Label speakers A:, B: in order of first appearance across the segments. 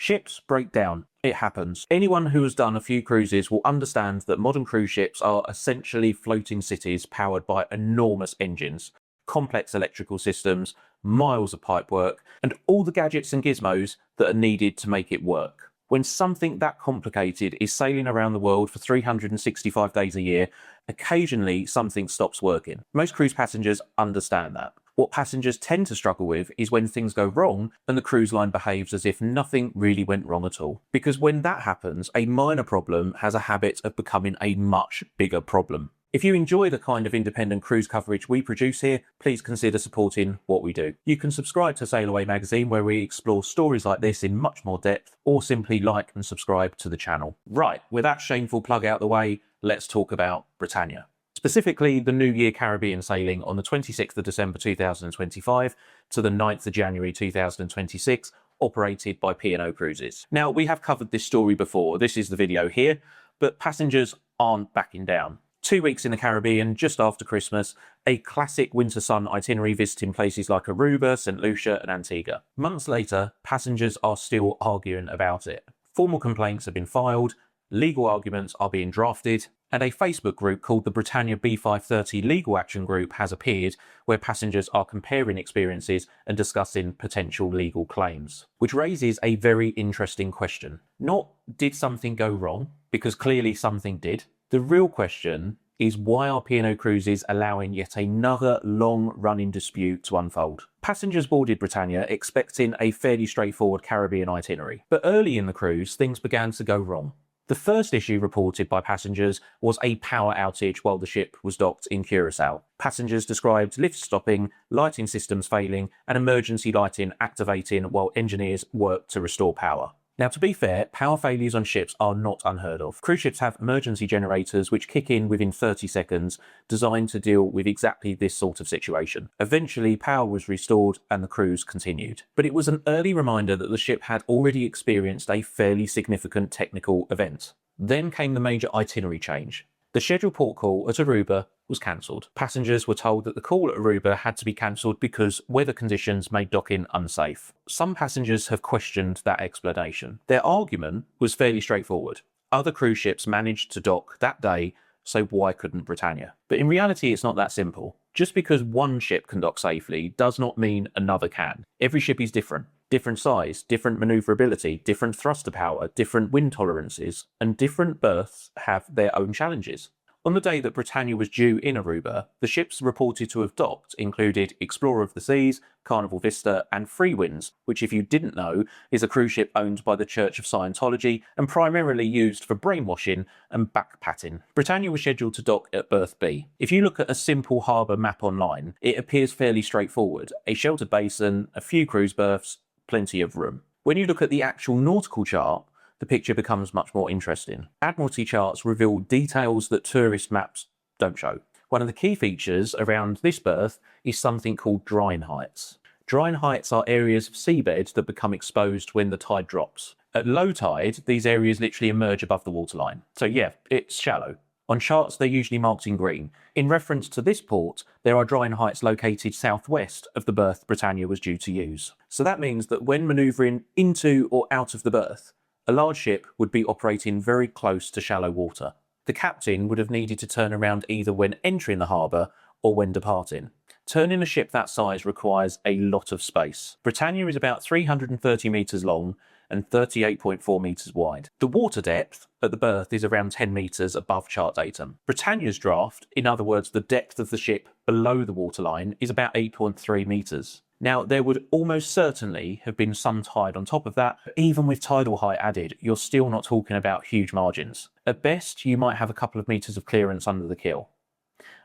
A: Ships break down. It happens. Anyone who has done a few cruises will understand that modern cruise ships are essentially floating cities powered by enormous engines, complex electrical systems, miles of pipework, and all the gadgets and gizmos that are needed to make it work. When something that complicated is sailing around the world for 365 days a year, occasionally something stops working. Most cruise passengers understand that. What passengers tend to struggle with is when things go wrong and the cruise line behaves as if nothing really went wrong at all. Because when that happens, a minor problem has a habit of becoming a much bigger problem. If you enjoy the kind of independent cruise coverage we produce here, please consider supporting what we do. You can subscribe to Sail Away magazine, where we explore stories like this in much more depth, or simply like and subscribe to the channel. Right, with that shameful plug out the way, let's talk about Britannia. Specifically, the New Year Caribbean sailing on the 26th of December 2025 to the 9th of January 2026, operated by P&O Cruises. Now, we have covered this story before, this is the video here, but passengers aren't backing down. 2 weeks in the Caribbean, just after Christmas, a classic winter sun itinerary visiting places like Aruba, St. Lucia and Antigua. Months later, passengers are still arguing about it. Formal complaints have been filed, legal arguments are being drafted, and a Facebook group called the Britannia B530 Legal Action Group has appeared, where passengers are comparing experiences and discussing potential legal claims. Which raises a very interesting question. Not did something go wrong, because clearly something did. The real question is, why are P&O Cruises allowing yet another long-running dispute to unfold? Passengers boarded Britannia expecting a fairly straightforward Caribbean itinerary, but early in the cruise, things began to go wrong. The first issue reported by passengers was a power outage while the ship was docked in Curaçao. Passengers described lifts stopping, lighting systems failing, and emergency lighting activating while engineers worked to restore power. Now, to be fair, power failures on ships are not unheard of. Cruise ships have emergency generators which kick in within 30 seconds, designed to deal with exactly this sort of situation. Eventually, power was restored and the cruise continued. But it was an early reminder that the ship had already experienced a fairly significant technical event. Then came the major itinerary change. The scheduled port call at Aruba was cancelled. Passengers were told that the call at Aruba had to be cancelled because weather conditions made docking unsafe. Some passengers have questioned that explanation. Their argument was fairly straightforward. Other cruise ships managed to dock that day, so why couldn't Britannia? But in reality, it's not that simple. Just because one ship can dock safely does not mean another can. Every ship is different. Different size, different manoeuvrability, different thruster power, different wind tolerances, and different berths have their own challenges. On the day that Britannia was due in Aruba, the ships reported to have docked included Explorer of the Seas, Carnival Vista, and Free Winds, which, if you didn't know, is a cruise ship owned by the Church of Scientology and primarily used for brainwashing and backpatting. Britannia was scheduled to dock at berth B. If you look at a simple harbour map online, it appears fairly straightforward. A sheltered basin, a few cruise berths, plenty of room. When you look at the actual nautical chart, the picture becomes much more interesting. Admiralty charts reveal details that tourist maps don't show. One of the key features around this berth is something called drying heights. Drying heights are areas of seabed that become exposed when the tide drops. At low tide, these areas literally emerge above the waterline. So yeah, it's shallow. On charts, they're usually marked in green. In reference to this port, there are drying heights located southwest of the berth Britannia was due to use. So that means that when manoeuvring into or out of the berth, a large ship would be operating very close to shallow water. The captain would have needed to turn around either when entering the harbour or when departing. Turning a ship that size requires a lot of space. Britannia is about 330 metres long and 38.4 metres wide. The water depth at the berth is around 10 metres above chart datum. Britannia's draft, in other words the depth of the ship below the waterline, is about 8.3 metres. Now, there would almost certainly have been some tide on top of that, but even with tidal height added, you're still not talking about huge margins. At best, you might have a couple of metres of clearance under the keel.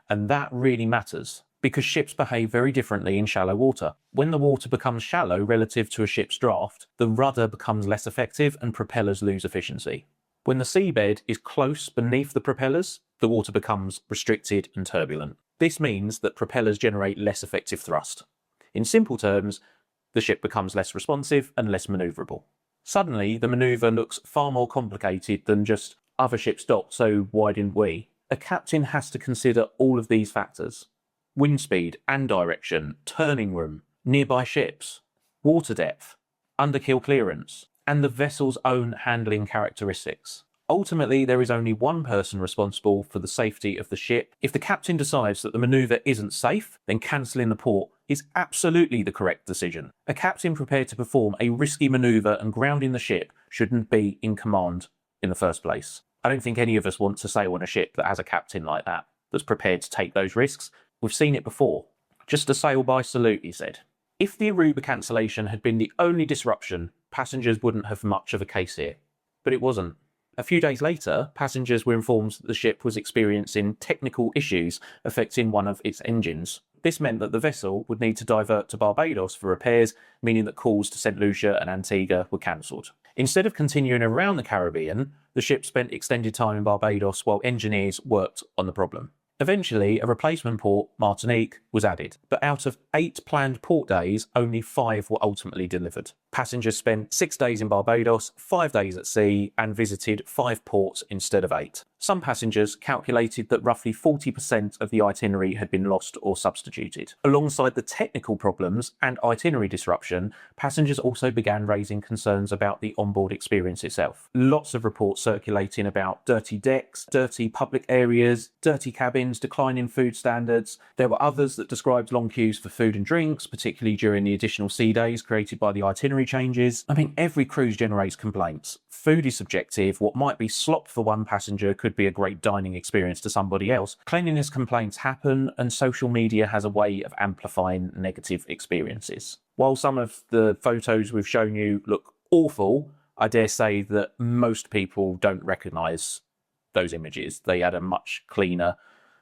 A: And that really matters, because ships behave very differently in shallow water. When the water becomes shallow relative to a ship's draft, the rudder becomes less effective and propellers lose efficiency. When the seabed is close beneath the propellers, the water becomes restricted and turbulent. This means that propellers generate less effective thrust. In simple terms, the ship becomes less responsive and less manoeuvrable. Suddenly, the manoeuvre looks far more complicated than just other ships docked, so why didn't we? A captain has to consider all of these factors. Wind speed and direction, turning room, nearby ships, water depth, underkeel clearance, and the vessel's own handling characteristics. Ultimately, there is only one person responsible for the safety of the ship. If the captain decides that the manoeuvre isn't safe, then cancelling the port is absolutely the correct decision. A captain prepared to perform a risky manoeuvre and grounding the ship shouldn't be in command in the first place. I don't think any of us want to sail on a ship that has a captain like that, that's prepared to take those risks. We've seen it before. Just a sail by salute, he said. If the Aruba cancellation had been the only disruption, passengers wouldn't have much of a case here. But it wasn't. A few days later, passengers were informed that the ship was experiencing technical issues affecting one of its engines. This meant that the vessel would need to divert to Barbados for repairs, meaning that calls to St. Lucia and Antigua were cancelled. Instead of continuing around the Caribbean, the ship spent extended time in Barbados while engineers worked on the problem. Eventually, a replacement port, Martinique, was added, but out of 8 planned port days, only 5 were ultimately delivered. Passengers spent 6 days in Barbados, 5 days at sea, and visited 5 ports instead of 8. Some passengers calculated that roughly 40% of the itinerary had been lost or substituted. Alongside the technical problems and itinerary disruption, passengers also began raising concerns about the onboard experience itself. Lots of reports circulating about dirty decks, dirty public areas, dirty cabins, declining food standards. There were others that described long queues for food and drinks, particularly during the additional sea days created by the itinerary changes. I mean, every cruise generates complaints. Food is subjective. What might be slop for one passenger could be a great dining experience to somebody else. Cleanliness complaints happen, and social media has a way of amplifying negative experiences. While some of the photos we've shown you look awful, I dare say that most people don't recognise those images. They had a much cleaner,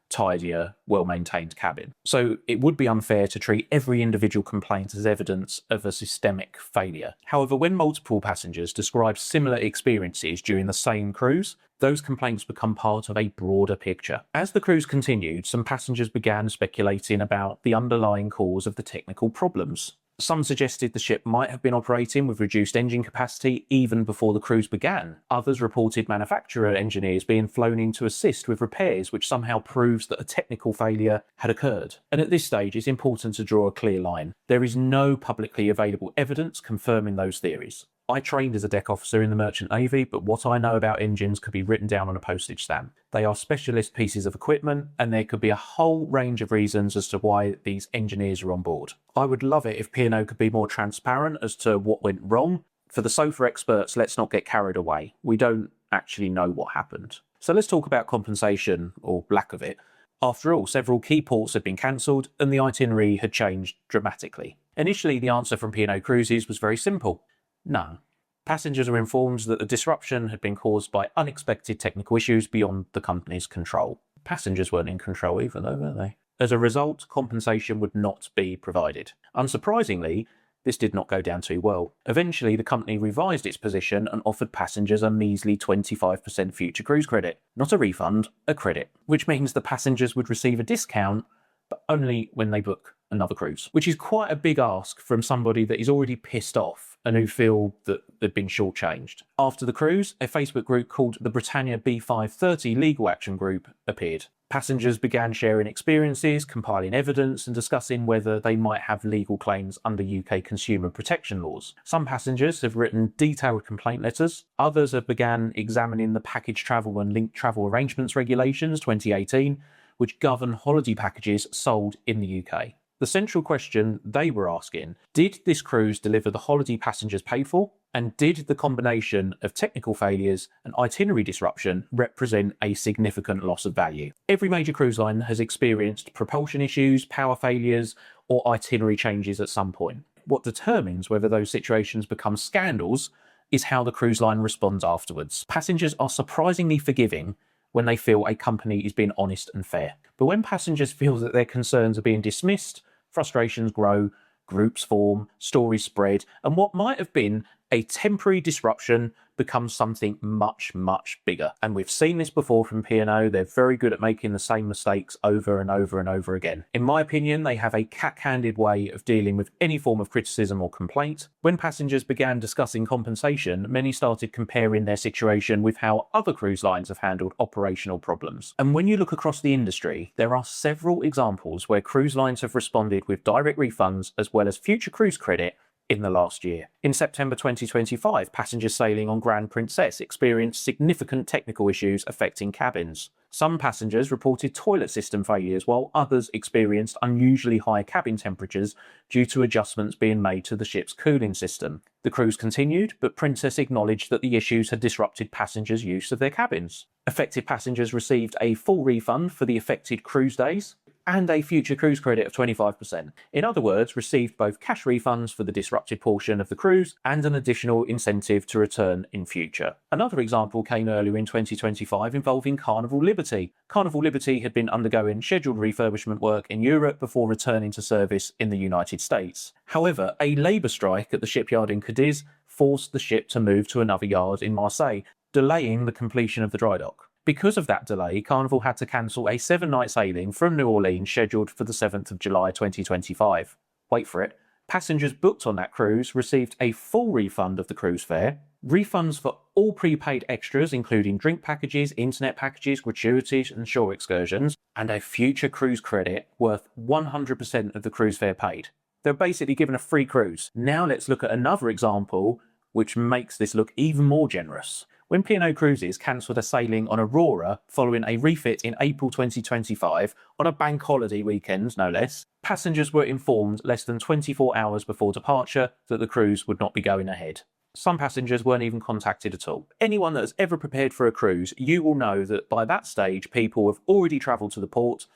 A: tidier, well-maintained cabin. So it would be unfair to treat every individual complaint as evidence of a systemic failure. However, when multiple passengers describe similar experiences during the same cruise, those complaints become part of a broader picture. As the cruise continued, some passengers began speculating about the underlying cause of the technical problems. Some suggested the ship might have been operating with reduced engine capacity even before the cruise began. Others reported manufacturer engineers being flown in to assist with repairs, which somehow proves that a technical failure had occurred. And at this stage, it's important to draw a clear line. There is no publicly available evidence confirming those theories. I trained as a deck officer in the Merchant Navy, but what I know about engines could be written down on a postage stamp. They are specialist pieces of equipment, and there could be a whole range of reasons as to why these engineers are on board. I would love it if P&O could be more transparent as to what went wrong. For the sofa experts, let's not get carried away. We don't actually know what happened. So let's talk about compensation, or lack of it. After all, several key ports had been cancelled and the itinerary had changed dramatically. Initially, the answer from P&O Cruises was very simple. No. Passengers were informed that the disruption had been caused by unexpected technical issues beyond the company's control. Passengers weren't in control either, though, were they? As a result, compensation would not be provided. Unsurprisingly, this did not go down too well. Eventually, the company revised its position and offered passengers a measly 25% future cruise credit. Not a refund, a credit. Which means the passengers would receive a discount, but only when they book another cruise. Which is quite a big ask from somebody that is already pissed off and who feel that they've been shortchanged. After the cruise, a Facebook group called the Britannia B530 Legal Action Group appeared. Passengers began sharing experiences, compiling evidence, and discussing whether they might have legal claims under UK consumer protection laws. Some passengers have written detailed complaint letters. Others have began examining the Package Travel and Linked Travel Arrangements Regulations 2018, which govern holiday packages sold in the UK. The central question they were asking, did this cruise deliver the holiday passengers paid for? And did the combination of technical failures and itinerary disruption represent a significant loss of value? Every major cruise line has experienced propulsion issues, power failures, or itinerary changes at some point. What determines whether those situations become scandals is how the cruise line responds afterwards. Passengers are surprisingly forgiving when they feel a company is being honest and fair. But when passengers feel that their concerns are being dismissed, frustrations grow, groups form, stories spread, and what might have been a temporary disruption becomes something much, much bigger. And we've seen this before from P&O. They're very good at making the same mistakes over and over and over again. In my opinion, they have a cat-handed way of dealing with any form of criticism or complaint. When passengers began discussing compensation, many started comparing their situation with how other cruise lines have handled operational problems. And when you look across the industry, there are several examples where cruise lines have responded with direct refunds as well as future cruise credit in the last year. In September 2025, passengers sailing on Grand Princess experienced significant technical issues affecting cabins. Some passengers reported toilet system failures, while others experienced unusually high cabin temperatures due to adjustments being made to the ship's cooling system. The cruise continued, but Princess acknowledged that the issues had disrupted passengers' use of their cabins. Affected passengers received a full refund for the affected cruise days and a future cruise credit of 25%. In other words, received both cash refunds for the disrupted portion of the cruise and an additional incentive to return in future. Another example came earlier in 2025 involving Carnival Liberty. Carnival Liberty had been undergoing scheduled refurbishment work in Europe before returning to service in the United States. However, a labour strike at the shipyard in Cadiz forced the ship to move to another yard in Marseille, delaying the completion of the dry dock. Because of that delay, Carnival had to cancel a 7-night sailing from New Orleans scheduled for the 7th of July 2025. Wait for it. Passengers booked on that cruise received a full refund of the cruise fare, refunds for all prepaid extras including drink packages, internet packages, gratuities and shore excursions, and a future cruise credit worth 100% of the cruise fare paid. They're basically given a free cruise. Now let's look at another example which makes this look even more generous. When P&O Cruises cancelled a sailing on Aurora following a refit in April 2025 on a bank holiday weekend, no less, passengers were informed less than 24 hours before departure that the cruise would not be going ahead. Some passengers weren't even contacted at all. Anyone that has ever prepared for a cruise, you will know that by that stage, people have already travelled to the port,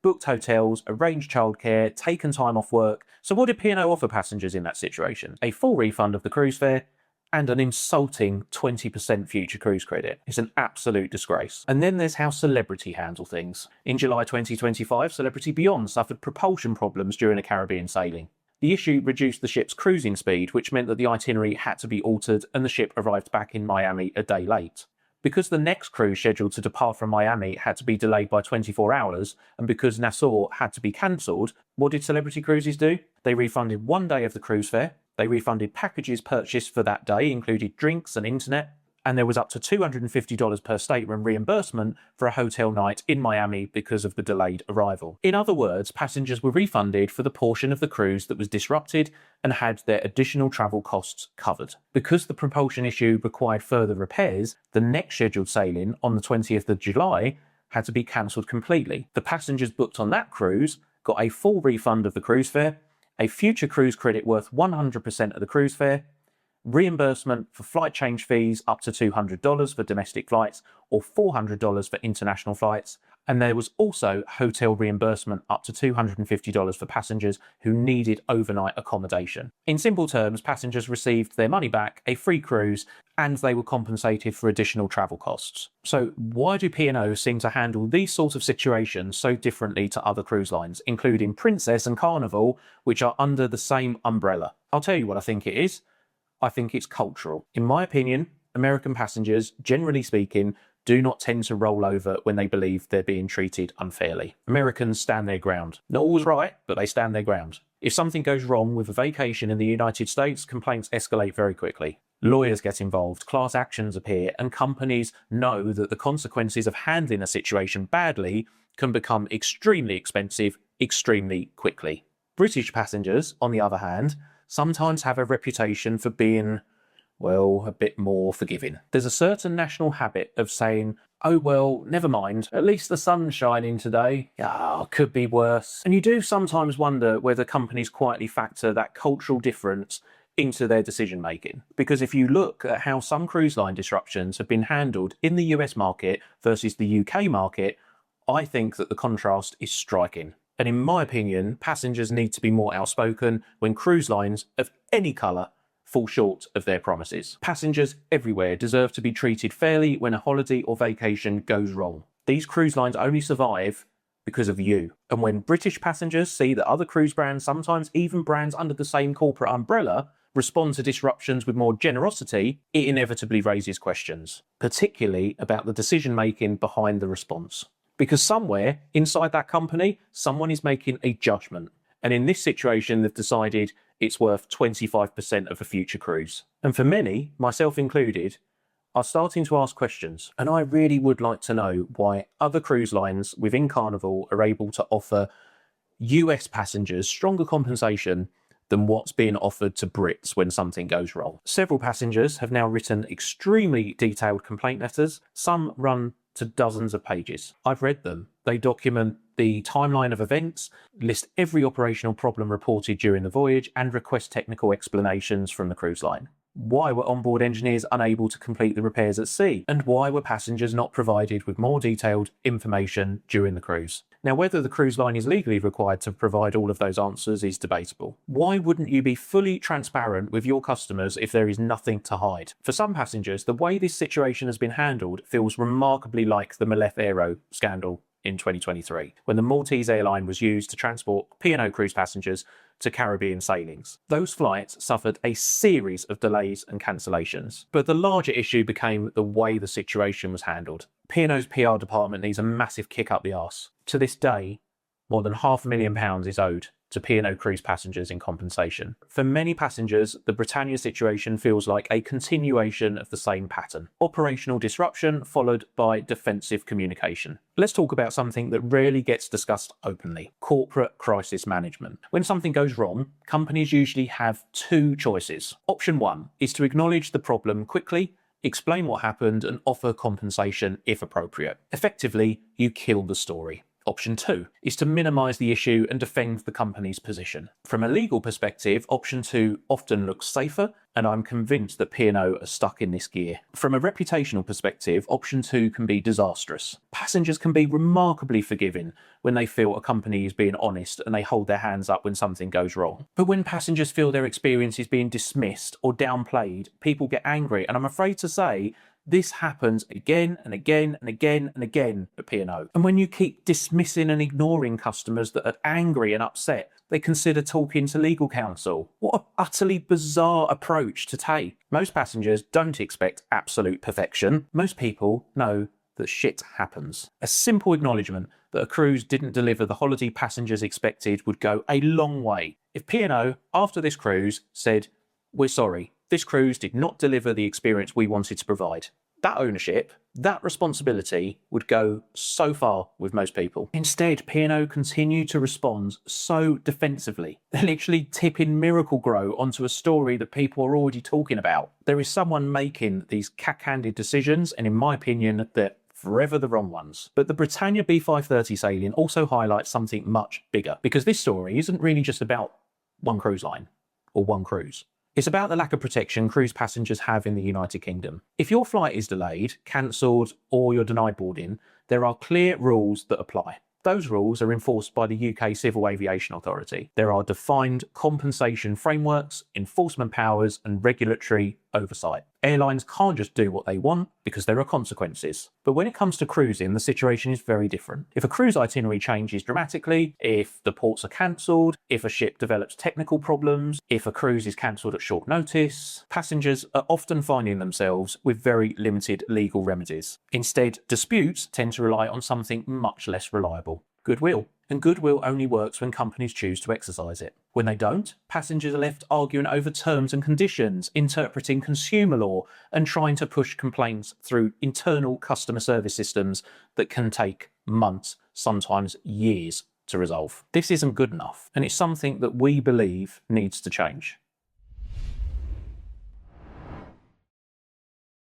A: booked hotels, arranged childcare, taken time off work. So what did P&O offer passengers in that situation? A full refund of the cruise fare, and an insulting 20% future cruise credit. It's an absolute disgrace. And then there's how celebrity handle things. In July 2025, Celebrity Beyond suffered propulsion problems during a Caribbean sailing. The issue reduced the ship's cruising speed, which meant that the itinerary had to be altered and the ship arrived back in Miami a day late. Because the next cruise scheduled to depart from Miami had to be delayed by 24 hours, and because Nassau had to be cancelled, what did Celebrity Cruises do? They refunded 1 day of the cruise fare. They refunded packages purchased for that day, including drinks and internet, and there was up to $250 per stateroom reimbursement for a hotel night in Miami because of the delayed arrival. In other words, passengers were refunded for the portion of the cruise that was disrupted and had their additional travel costs covered. Because the propulsion issue required further repairs, the next scheduled sailing on the 20th of July had to be cancelled completely. The passengers booked on that cruise got a full refund of the cruise fare, a future cruise credit worth 100% of the cruise fare, reimbursement for flight change fees up to $200 for domestic flights or $400 for international flights, and there was also hotel reimbursement up to $250 for passengers who needed overnight accommodation. In simple terms, passengers received their money back, a free cruise, and they were compensated for additional travel costs. So why do P&O seem to handle these sorts of situations so differently to other cruise lines, including Princess and Carnival, which are under the same umbrella? I'll tell you what I think it is. I think it's cultural. In my opinion, American passengers, generally speaking, do not tend to roll over when they believe they're being treated unfairly. Americans stand their ground. Not always right, but they stand their ground. If something goes wrong with a vacation in the United States, complaints escalate very quickly. Lawyers get involved, class actions appear, and companies know that the consequences of handling a situation badly can become extremely expensive extremely quickly. British passengers, on the other hand, sometimes have a reputation for being, well, a bit more forgiving. There's a certain national habit of saying, oh well, never mind, at least the sun's shining today. Oh, could be worse. And you do sometimes wonder whether companies quietly factor that cultural difference into their decision making. Because if you look at how some cruise line disruptions have been handled in the US market versus the UK market, I think that the contrast is striking. And in my opinion, passengers need to be more outspoken when cruise lines of any colour fall short of their promises. Passengers everywhere deserve to be treated fairly when a holiday or vacation goes wrong. These cruise lines only survive because of you. And when British passengers see that other cruise brands, sometimes even brands under the same corporate umbrella, respond to disruptions with more generosity, it inevitably raises questions, particularly about the decision-making behind the response. Because somewhere inside that company, someone is making a judgment. And in this situation, they've decided it's worth 25% of a future cruise. And for many, myself included, are starting to ask questions. And I really would like to know why other cruise lines within Carnival are able to offer US passengers stronger compensation than what's being offered to Brits when something goes wrong. Several passengers have now written extremely detailed complaint letters. Some run to dozens of pages. I've read them. They document the timeline of events, list every operational problem reported during the voyage, and request technical explanations from the cruise line. Why were onboard engineers unable to complete the repairs at sea? And why were passengers not provided with more detailed information during the cruise? Now, whether the cruise line is legally required to provide all of those answers is debatable. Why wouldn't you be fully transparent with your customers if there is nothing to hide? For some passengers, the way this situation has been handled feels remarkably like the Malef Aero scandal in 2023, when the Maltese airline was used to transport P&O cruise passengers to Caribbean sailings. Those flights suffered a series of delays and cancellations, but the larger issue became the way the situation was handled. P&O's PR department needs a massive kick up the arse. To this day, more than £500,000 is owed to P&O cruise passengers in compensation. For many passengers, the Britannia situation feels like a continuation of the same pattern. Operational disruption followed by defensive communication. Let's talk about something that rarely gets discussed openly: corporate crisis management. When something goes wrong, companies usually have two choices. Option one is to acknowledge the problem quickly, explain what happened, and offer compensation if appropriate. Effectively, you kill the story. Option two is to minimise the issue and defend the company's position. From a legal perspective, option two often looks safer, and I'm convinced that P&O are stuck in this gear. From a reputational perspective, option two can be disastrous. Passengers can be remarkably forgiving when they feel a company is being honest and they hold their hands up when something goes wrong. But when passengers feel their experience is being dismissed or downplayed, people get angry, and I'm afraid to say this happens again and again and again and again at P&O. And when you keep dismissing and ignoring customers that are angry and upset, they consider talking to legal counsel. What an utterly bizarre approach to take. Most passengers don't expect absolute perfection. Most people know that shit happens. A simple acknowledgement that a cruise didn't deliver the holiday passengers expected would go a long way. If P&O, after this cruise, said, "We're sorry, this cruise did not deliver the experience we wanted to provide," that ownership, that responsibility would go so far with most people. Instead, P&O continue to respond so defensively. They're literally tipping Miracle-Gro onto a story that people are already talking about. There is someone making these cack-handed decisions, and in my opinion, they're forever the wrong ones. But the Britannia B530 sailing also highlights something much bigger, because this story isn't really just about one cruise line or one cruise. It's about the lack of protection cruise passengers have in the United Kingdom. If your flight is delayed, cancelled, or you're denied boarding, there are clear rules that apply. Those rules are enforced by the UK Civil Aviation Authority. There are defined compensation frameworks, enforcement powers, and regulatory oversight. Airlines can't just do what they want because there are consequences. But when it comes to cruising, the situation is very different. If a cruise itinerary changes dramatically, if the ports are cancelled, if a ship develops technical problems, if a cruise is cancelled at short notice, passengers are often finding themselves with very limited legal remedies. Instead, disputes tend to rely on something much less reliable: goodwill. And goodwill only works when companies choose to exercise it. When they don't, passengers are left arguing over terms and conditions, interpreting consumer law, and trying to push complaints through internal customer service systems that can take months, sometimes years, to resolve. This isn't good enough, and it's something that we believe needs to change.